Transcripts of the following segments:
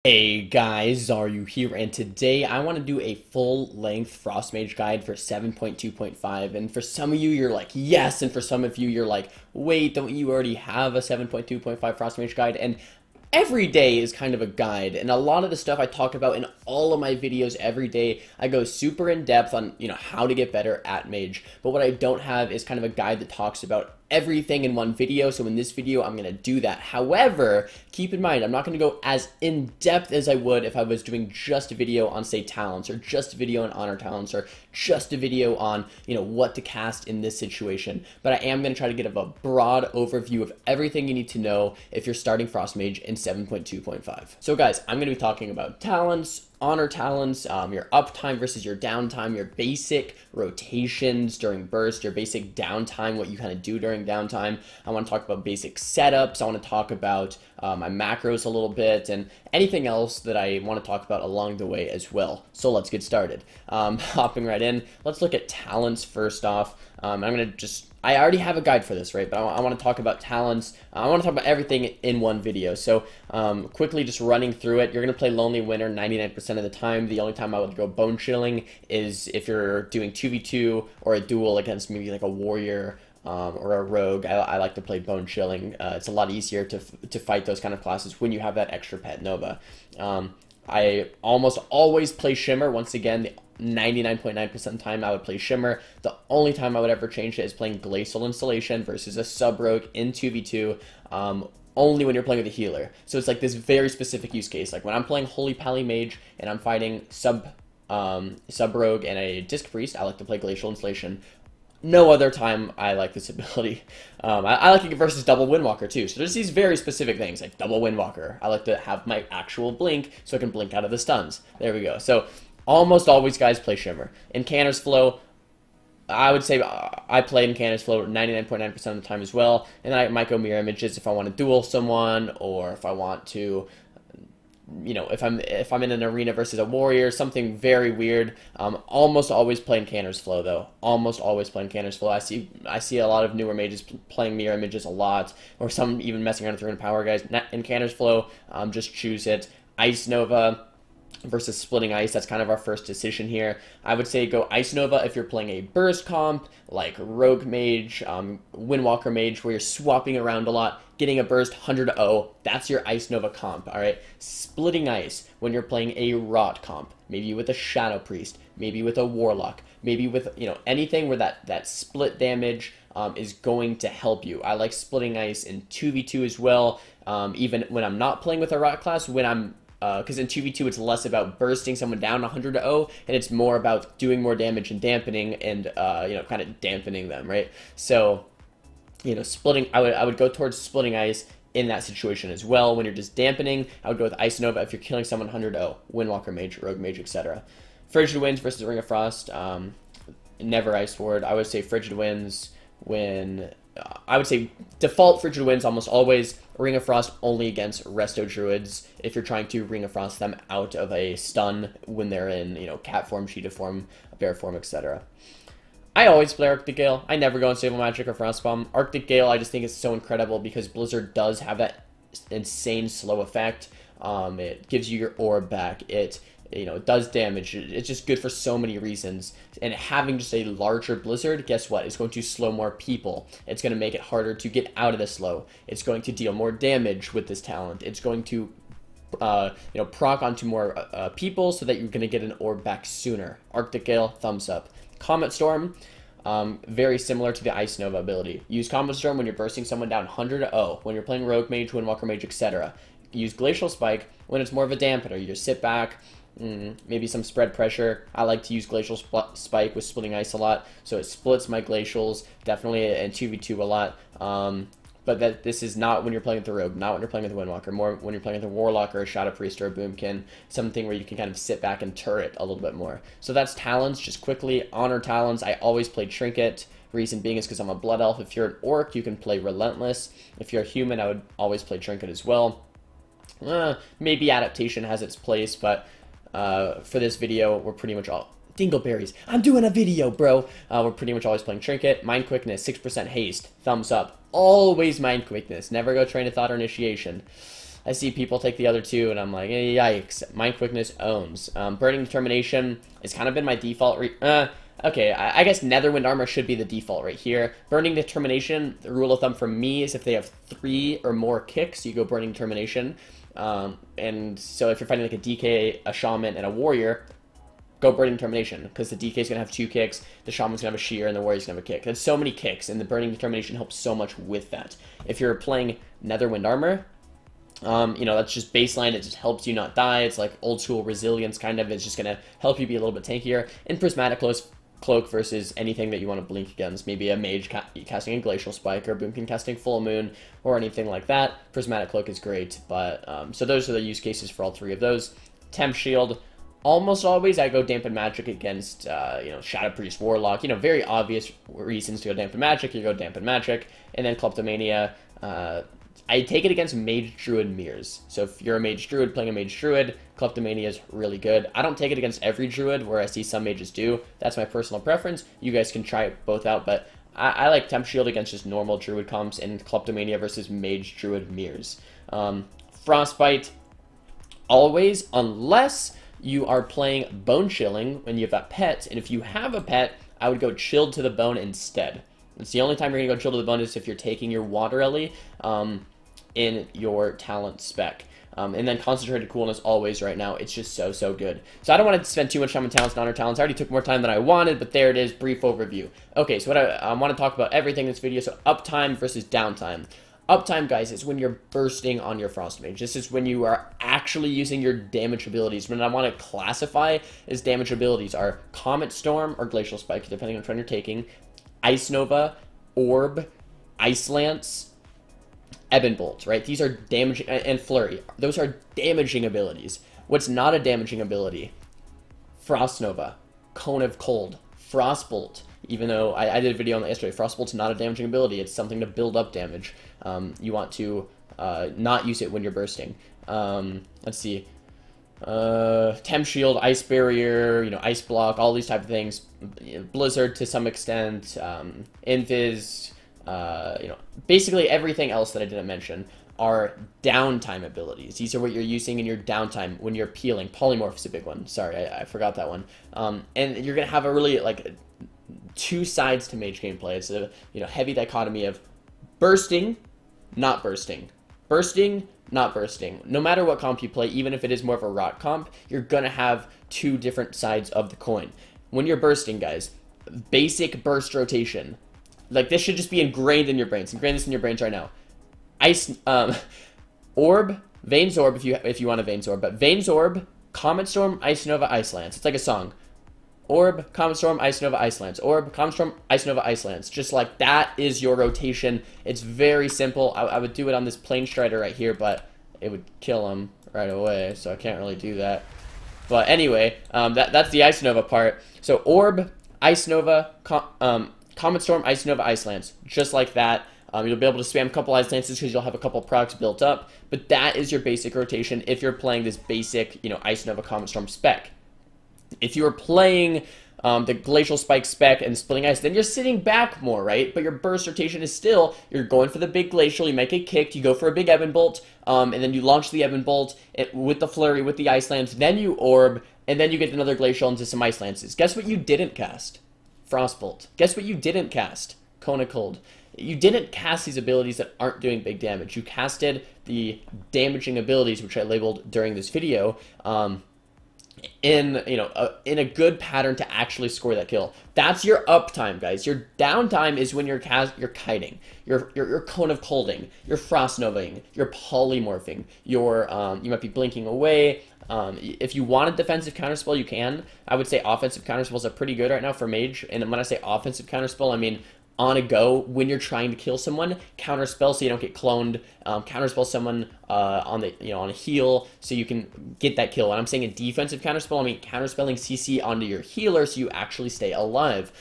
Hey guys, Xaryu here, and today I want to do a full-length Frost Mage guide for 7.2.5, and for some of you, you're like, yes, and for some of you, you're like, wait, don't you already have a 7.2.5 Frost Mage guide? And every day is kind of a guide, and a lot of the stuff I talk about in all of my videos every day, I go super in depth on, how to get better at Mage, but what I don't have is kind of a guide that talks about everything in one video. So in this video I'm going to do that. However, keep in mind I'm not going to go as in depth as I would if I was doing just a video on, say, talents, or just a video on honor talents, or just a video on what to cast in this situation. But I am going to try to give a broad overview of everything you need to know if you're starting Frost Mage in 7.2.5. So guys, I'm going to be talking about talents, honor talents, your uptime versus your downtime, your basic rotations during burst, your basic downtime, what you kind of do during downtime. I want to talk about basic setups. I want to talk about my macros a little bit, and anything else that I want to talk about along the way as well. So let's get started. Hopping right in, let's look at talents first off. I'm going to I already have a guide for this, right? But I want to talk about talents. I want to talk about everything in one video. So quickly just running through it, you're going to play Lonely Winter 99% of the time. The only time I would go Bone Chilling is if you're doing 2v2 or a duel against maybe like a warrior or a rogue. I like to play Bone Chilling. It's a lot easier to fight those kind of classes when you have that extra pet Nova. I almost always play Shimmer. Once again, the 99.9% of the time I would play Shimmer. The only time I would ever change it is playing Glacial Installation versus a Sub-Rogue in 2v2, only when you're playing with a healer. So it's like this very specific use case. Like when I'm playing Holy Pally Mage and I'm fighting Sub-Rogue and a Disc Priest, I like to play Glacial Installation. No other time I like this ability. I like it versus double Windwalker too. So there's these very specific things like double Windwalker. I like to have my actual blink so I can blink out of the stuns. There we go. So almost always, guys, play Shimmer. In Canner's Flow, I would say I play in Canner's Flow 99.9% of the time as well. And then I might go Mirror Images if I want to duel someone, or if I want to, if I'm in an arena versus a warrior, something very weird. Almost always playing Canner's Flow though. Almost always playing Canner's Flow. I see a lot of newer mages playing Mirror Images a lot, or some even messing around with Rune Power guys. In Canner's Flow, just choose it. Ice Nova versus Splitting Ice, that's kind of our first decision here. I would say go Ice Nova if you're playing a burst comp, like Rogue Mage, Windwalker Mage, where you're swapping around a lot, getting a burst 100-0, that's your Ice Nova comp, alright? Splitting Ice, when you're playing a Rot comp, maybe with a Shadow Priest, maybe with a Warlock, maybe with, anything where that split damage is going to help you. I like Splitting Ice in 2v2 as well, even when I'm not playing with a Rot class, when I'm because in 2v2 it's less about bursting someone down 100-0, and it's more about doing more damage and dampening, and kind of dampening them, right? So splitting, I would go towards Splitting Ice in that situation as well. When you're just dampening, I would go with Ice Nova if you're killing someone 100-0, Windwalker Mage, Rogue Mage, etc. Frigid Winds versus Ring of Frost, never Ice Ward. I would say Frigid Winds when I would say default Frigid Winds almost always. Ring of Frost only against Resto Druids if you're trying to Ring of Frost them out of a stun when they're in, cat form, cheetah form, bear form, etc. I always play Arctic Gale. I never go in Stable Magic or Frostbomb. Arctic Gale, I just think is so incredible because Blizzard does have that insane slow effect. It gives you your orb back. It does damage. It's just good for so many reasons. And having just a larger Blizzard, guess what? It's going to slow more people. It's going to make it harder to get out of the slow. It's going to deal more damage with this talent. It's going to, proc onto more people so that you're going to get an orb back sooner. Arctic Gale, thumbs up. Comet Storm, very similar to the Ice Nova ability. Use Comet Storm when you're bursting someone down 100-0, when you're playing Rogue Mage, Windwalker Mage, etc. Use Glacial Spike when it's more of a dampener. You just sit back, maybe some spread pressure. I like to use Glacial Spike with Splitting Ice a lot, so it splits my Glacials, definitely in 2v2 a lot. But this is not when you're playing with the Rogue, not when you're playing with the Windwalker, more when you're playing with a Warlock or a Shadow Priest or a Boomkin, something where you can kind of sit back and turret a little bit more. So that's talents, just quickly. Honor talents, I always play Trinket. Reason being is because I'm a Blood Elf. If you're an Orc, you can play Relentless. If you're a human, I would always play Trinket as well. Maybe Adaptation has its place, but for this video, we're pretty much all... Dingleberries, I'm doing a video, bro. We're pretty much always playing Trinket. Mind Quickness, 6% haste, thumbs up. Always Mind Quickness. Never go Train of Thought or Initiation. I see people take the other two, and I'm like, yikes. Mind Quickness owns. Burning Determination has kind of been my default. Okay, I guess Netherwind Armor should be the default right here. Burning Determination, the rule of thumb for me is if they have 3 or more kicks, you go Burning Determination. And so if you're fighting like a DK, a Shaman, and a Warrior, go Burning Determination, because the DK is going to have 2 kicks, the Shaman's going to have a Shear, and the Warrior's going to have a kick. There's so many kicks, and the Burning Determination helps so much with that. If you're playing Netherwind Armor, you know, that's just baseline. It just helps you not die. It's like old school resilience, kind of. It's just going to help you be a little bit tankier. In Prismatic Cloak versus anything that you want to blink against, maybe a Mage casting a Glacial Spike, or Boomkin casting Full Moon, or anything like that, Prismatic Cloak is great. But so those are the use cases for all 3 of those. Temp Shield, almost always I go Dampen Magic against, you know, Shadow Priest, Warlock. You know, very obvious reasons to go Dampen Magic. You go Dampen Magic, and then Kleptomania. I take it against Mage, Druid, Mirrors. So if you're a Mage Druid playing a Mage Druid, Kleptomania is really good. I don't take it against every Druid, where I see some mages do. That's my personal preference. You guys can try both out, but I like Temp Shield against just normal Druid comps, and Kleptomania versus Mage, Druid, Mirrors. Frostbite, always, unless you are playing Bone Chilling when you have a pet, and if you have a pet, I would go Chilled to the Bone instead. It's the only time you're going to go Chilled to the Bone is if you're taking your Water Ellie in your talent spec. And then Concentrated Coolness always right now. It's just so good. So I don't want to spend too much time on talents and honor talents. I already took more time than I wanted, but there it is, brief overview. Okay, so what I want to talk about everything in this video. So uptime versus downtime. Uptime, guys, is when you're bursting on your Frost Mage. This is when you are actually using your damage abilities. When I want to classify as damage abilities are Comet Storm or Glacial Spike, depending on which one you're taking, Ice Nova, Orb, Ice Lance, Ebon Bolt, right? These are damaging, and Flurry. Those are damaging abilities. What's not a damaging ability? Frost Nova, Cone of Cold, Frostbolt. Even though I did a video on that yesterday, Frostbolt's not a damaging ability. It's something to build up damage. You want to not use it when you're bursting. Let's see. Temp Shield, Ice Barrier, you know, Ice Block, all these type of things. Blizzard to some extent. Invis. You know, basically everything else that I didn't mention are downtime abilities. These are what you're using in your downtime when you're peeling. Polymorph is a big one. Sorry, I forgot that one. And you're gonna have a really like 2 sides to Mage gameplay. It's a, you know, heavy dichotomy of bursting, not bursting, bursting, not bursting. No matter what comp you play, even if it is more of a rot comp, you're gonna have 2 different sides of the coin. When you're bursting, guys, basic burst rotation. Like, this should just be ingrained in your brains. Ingrain this in your brains right now. Ice, Orb, Vayne's Orb if you want a Vayne's Orb, but Vayne's Orb, Comet Storm, Ice Nova, Ice Lance. It's like a song. Orb, Comet Storm, Ice Nova, Ice Lance. Orb, Comet Storm, Ice Nova, Ice Lance. Just like that is your rotation. It's very simple. I would do it on this Plane Strider right here, but it would kill him right away, so I can't really do that. But anyway, that's the Ice Nova part. So Orb, Ice Nova, Comet Storm, Ice Nova, Ice Lance. Just like that. You'll be able to spam a couple Ice Lances because you'll have a couple procs built up. But that is your basic rotation if you're playing this basic, you know, Ice Nova, Comet Storm spec. If you are playing the Glacial Spike spec and Splitting Ice, then you're sitting back more, right? But your burst rotation is still, you're going for the big Glacial, you might get kicked, you go for a big Ebon Bolt, and then you launch the Ebon Bolt with the Flurry, with the Ice Lance, then you Orb, and then you get another Glacial into some Ice Lances. Guess what you didn't cast? Frostbolt. Guess what you didn't cast? Cone of Cold. You didn't cast these abilities that aren't doing big damage. You casted the damaging abilities, which I labeled during this video, in a good pattern to actually score that kill. That's your uptime, guys. Your downtime is when you're kiting, you're Cone of Colding, you're Frost Novaing, you're polymorphing, you might be blinking away. If you want a defensive counterspell, you can. I would say offensive counterspells are pretty good right now for Mage. And when I say offensive counterspell, I mean on a go when you're trying to kill someone. Counterspell so you don't get cloned. Counterspell someone on a heal so you can get that kill. When I'm saying a defensive counterspell, I mean counterspelling CC onto your healer so you actually stay alive.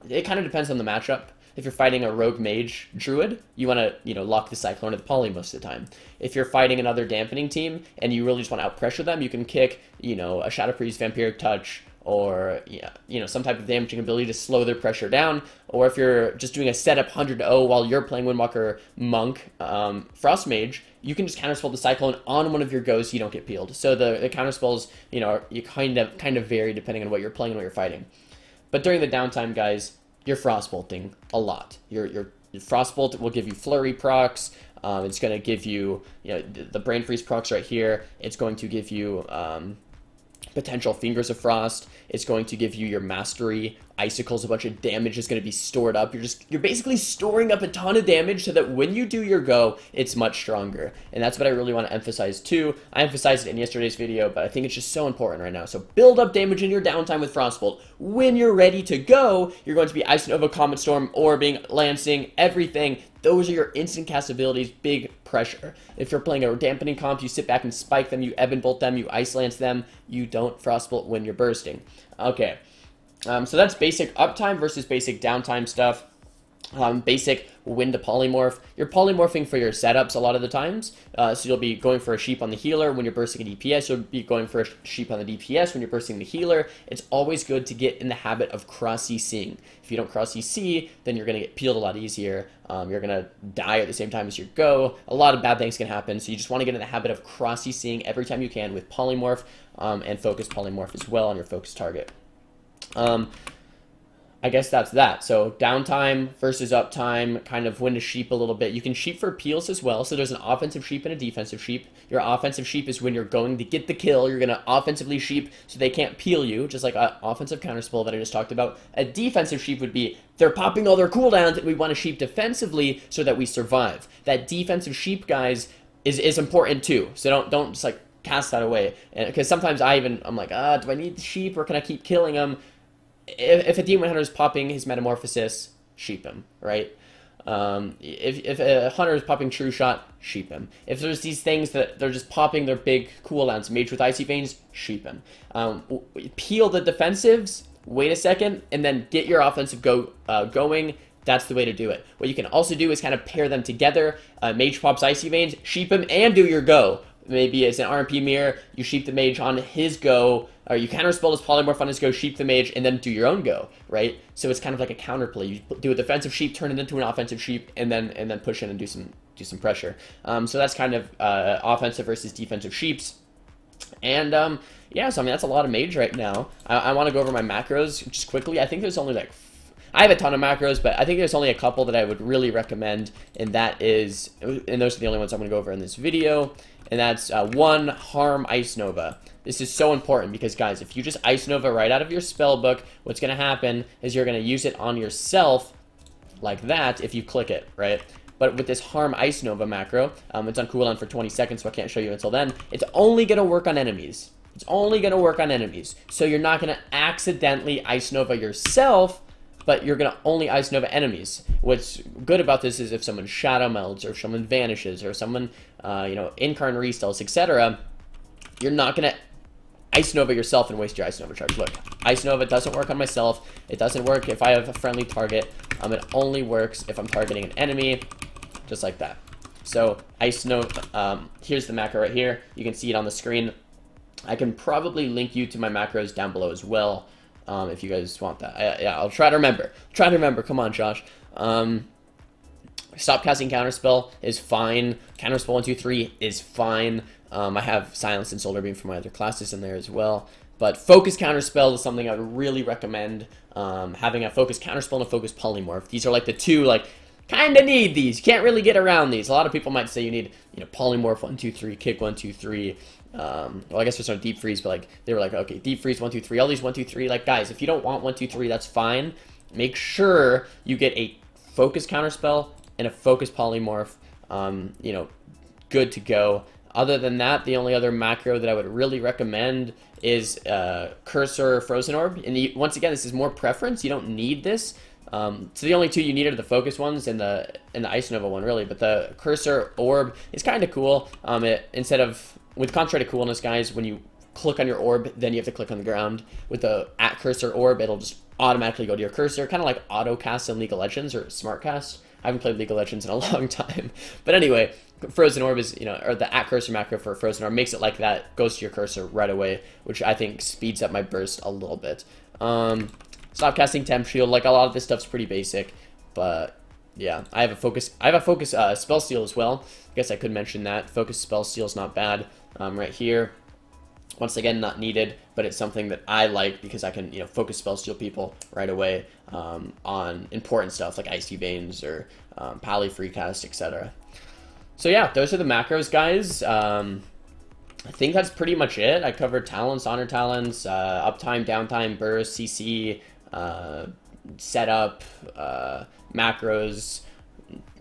It kind of depends on the matchup. If you're fighting a rogue mage druid, you want to, lock the Cyclone or the Poly most of the time. If you're fighting another dampening team and you really just want to outpressure them, you can kick, a Shadow Priest, Vampiric Touch, or some type of damaging ability to slow their pressure down, or if you're just doing a setup 100-0 while you're playing Windwalker Monk, Frost Mage, you can just counterspell the Cyclone on one of your goes so you don't get peeled. So the counterspells, you kind of vary depending on what you're playing and what you're fighting. But during the downtime, guys, you're Frostbolting a lot. Your Frostbolt will give you Flurry procs. It's going to give you, the Brain Freeze procs right here. It's going to give you potential Fingers of Frost. It's going to give you your Mastery, Icicles, a bunch of damage is going to be stored up. You're basically storing up a ton of damage so that when you do your go, it's much stronger. And that's what I really want to emphasize too. I emphasized it in yesterday's video, but I think it's just so important right now. So build up damage in your downtime with Frostbolt. When you're ready to go, you're going to be Ice Nova, Comet Storm, Orbing, Lancing, everything. Those are your instant cast abilities, big pressure. If you're playing a dampening comp, you sit back and spike them, you Ebon Bolt them, you Ice Lance them, you don't Frostbolt when you're bursting. Okay, so that's basic uptime versus basic downtime stuff. Basic Wind to Polymorph. You're polymorphing for your setups a lot of the times. So you'll be going for a sheep on the healer when you're bursting a DPS. You'll be going for a sheep on the DPS when you're bursting the healer. It's always good to get in the habit of cross CCing. If you don't cross CC, then you're going to get peeled a lot easier. You're going to die at the same time as you go. A lot of bad things can happen. So you just want to get in the habit of cross CCing every time you can with Polymorph and Focus Polymorph as well on your focus target. I guess that's that. So downtime versus uptime, kind of win to sheep a little bit. You can sheep for peels as well. So there's an offensive sheep and a defensive sheep. Your offensive sheep is when you're going to get the kill. You're going to offensively sheep so they can't peel you, just like an offensive counterspell that I just talked about. A defensive sheep would be they're popping all their cooldowns and we want to sheep defensively so that we survive. That defensive sheep, guys, is important too. So don't just like cast that away. Because sometimes I'm like, do I need the sheep or can I keep killing them? If a Demon Hunter is popping his Metamorphosis, sheep him, right? If a Hunter is popping True Shot, sheep him. If there's these things that they're just popping their big cooldowns, Mage with Icy Veins, sheep him. Peel the defensives, wait a second, and then get your offensive going. That's the way to do it. What you can also do is kind of pair them together. Mage pops Icy Veins, sheep him, and do your go. Maybe it's an RMP mirror, you sheep the Mage on his go, or you counterspell his Polymorph on his go, sheep the Mage, and then do your own go, right? So it's kind of like a counterplay. You do a defensive sheep, turn it into an offensive sheep, and then push in and do some pressure. So that's kind of offensive versus defensive sheeps. And yeah, so I mean that's a lot of Mage right now. I want to go over my macros just quickly. I think there's only like I have a ton of macros, but I think there's only a couple that I would really recommend, and those are the only ones I'm going to go over in this video. And that's 1, Harm Ice Nova. This is so important because, guys, if you just Ice Nova right out of your spell book, what's going to happen is you're going to use it on yourself like that if you click it, right? But with this Harm Ice Nova macro, it's on cooldown for 20 seconds, so I can't show you until then. It's only going to work on enemies. It's only going to work on enemies. So you're not going to accidentally Ice Nova yourself, but you're going to only Ice Nova enemies. What's good about this is if someone Shadow Melds, or if someone vanishes, or someone, Incarn restalls, etc., you're not going to Ice Nova yourself and waste your Ice Nova charge. Look, Ice Nova doesn't work on myself. It doesn't work if I have a friendly target. It only works if I'm targeting an enemy, just like that. So Ice Nova, here's the macro right here. You can see it on the screen. I can probably link you to my macros down below as well. If you guys want that. Yeah, I'll try to remember. Come on, Josh. Stop casting Counterspell is fine. Counterspell 1, 2, 3 is fine. I have Silence and Solar Beam for my other classes in there as well. But Focus Counterspell is something I would really recommend. Having a Focus Counterspell and a Focus Polymorph. These are like the two, kind of need these. You can't really get around these. A lot of people might say you need, Polymorph 1, 2, 3, Kick 1, 2, 3. Well, I guess there's no Deep Freeze, but they were like, okay, Deep Freeze 1, 2, 3, all these 1, 2, 3. Guys, if you don't want 1, 2, 3, that's fine. Make sure you get a Focus Counterspell and a Focus Polymorph, good to go. Other than that, the only other macro that I would really recommend is Cursor Frozen Orb. And once again, this is more preference. You don't need this. So the only two you need are the Focus ones and the Ice Nova one, really. But the Cursor Orb is kind of cool. Instead of with Concentrated Coolness, guys, when you click on your orb, then you have to click on the ground. With the @ Cursor Orb, it'll just automatically go to your cursor, kind of like auto cast in League of Legends or smart cast. I haven't played League of Legends in a long time. But anyway, Frozen Orb is, or the at cursor macro for Frozen Orb makes it like that, goes to your cursor right away, which I think speeds up my burst a little bit. Stop casting Temp Shield. Like, a lot of this stuff's pretty basic, but yeah, I have a focus Spell Steal as well. I guess I could mention that. Focus Spell Steal is not bad. Right here. Once again, not needed, but it's something that I like because I can, focus Spell Steal people right away on important stuff like Icy Veins or Pally Free Cast, etc. So yeah, those are the macros, guys. I think that's pretty much it. I covered talents, honor talents, uptime, downtime, burst, CC, setup, macros.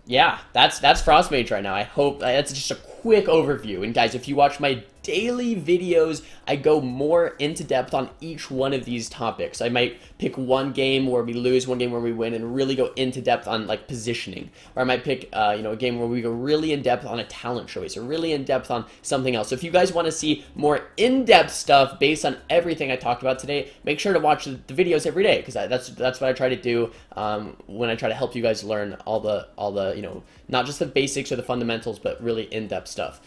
Yeah, that's Frost Mage right now. I hope that's just a quick overview. And guys, if you watch my daily videos, I go more into depth on each one of these topics. I might pick one game where we lose, one game where we win, and really go into depth on like positioning. Or I might pick a game where we go really in depth on a talent choice, or really in depth on something else. So if you guys want to see more in-depth stuff based on everything I talked about today, make sure to watch the videos every day, because that's what I try to do when I try to help you guys learn all the not just the basics or the fundamentals, but really in-depth stuff.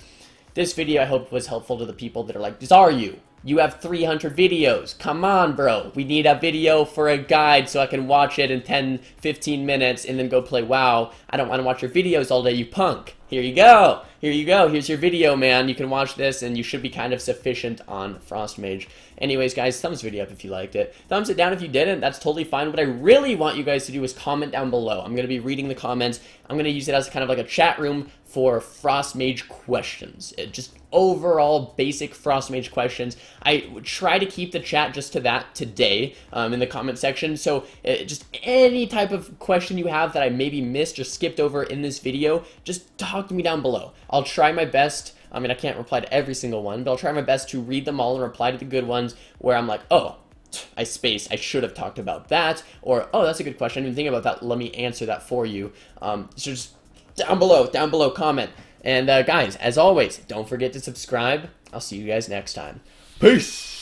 This video, I hope, was helpful to the people that are like, Xaryu, you have 300 videos. Come on, bro. We need a video for a guide so I can watch it in 10, 15 minutes and then go play WoW. I don't want to watch your videos all day, you punk. Here you go. Here you go. Here's your video, man. You can watch this, and you should be kind of sufficient on Frost Mage. Anyways, guys, thumbs video up if you liked it. Thumbs it down if you didn't. That's totally fine. What I really want you guys to do is comment down below. I'm going to be reading the comments. I'm going to use it as kind of like a chat room for Frost Mage questions. Just overall basic Frost Mage questions. I would try to keep the chat just to that today in the comment section. So just any type of question you have that I maybe missed or skipped over in this video, just talk to me down below. I'll try my best. I mean, I can't reply to every single one, but I'll try my best to read them all and reply to the good ones where I'm like, oh, I spaced. I should have talked about that. Or, oh, that's a good question. I didn't think about that. Let me answer that for you. So just down below, comment. And guys, as always, don't forget to subscribe. I'll see you guys next time. Peace!